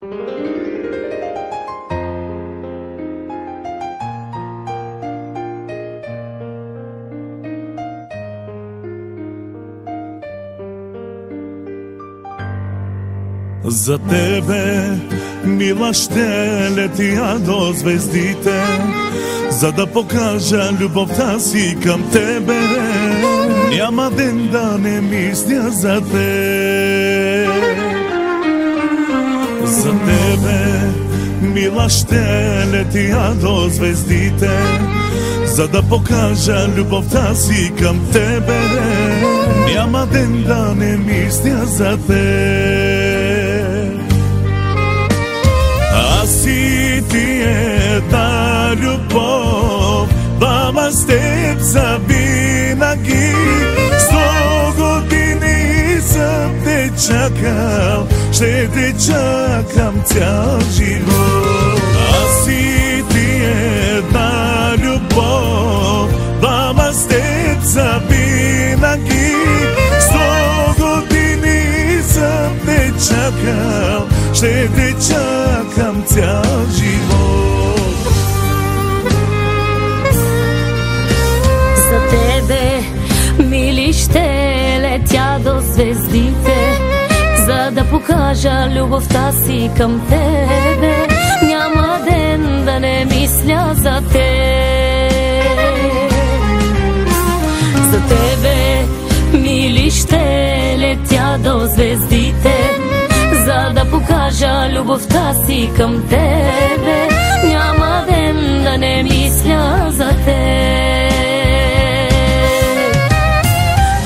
За тебе, мила, ще летя до звездите, за да покажа любовта си към тебе. Няма ден да не мисля за теб. За тебе, мила, ще летя до звездите, за да покажа любовта си към тебе. Няма ден да не мисля за теб. Аз и ти една любов, баба с теб завинаги. 100 години съм те чакал, ще те чакам цял живот. Аз и ти една любов, баба с теб завинаги. 100 години съм те чакал, ще те чакам цял живот. За тебе, мили, ще летя до звездите, за да покажа любовта си към тебе. Няма ден да не мисля за теб. За тебе, мили, ще летя до звездите, за да покажа любовта си към тебе. Няма ден да не мисля за теб.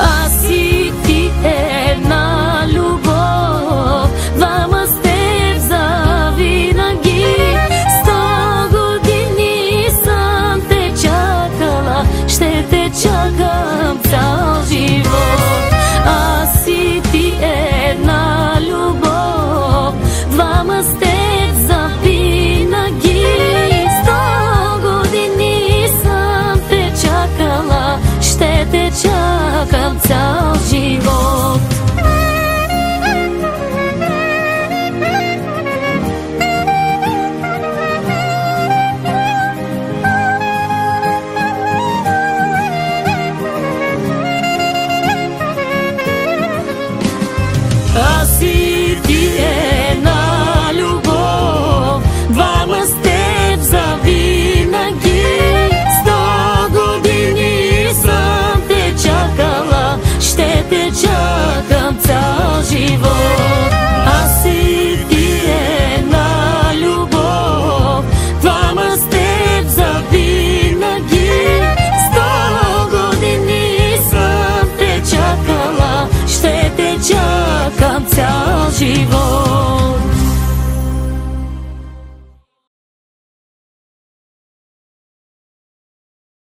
Аз и ти една любов, двама с теб завинаги. 100 години съм те чакала, ще те чакам цял живот. Аз и ти една любов, двама с теб завинаги. 100 години съм те чакала, ще те чакам цял живот.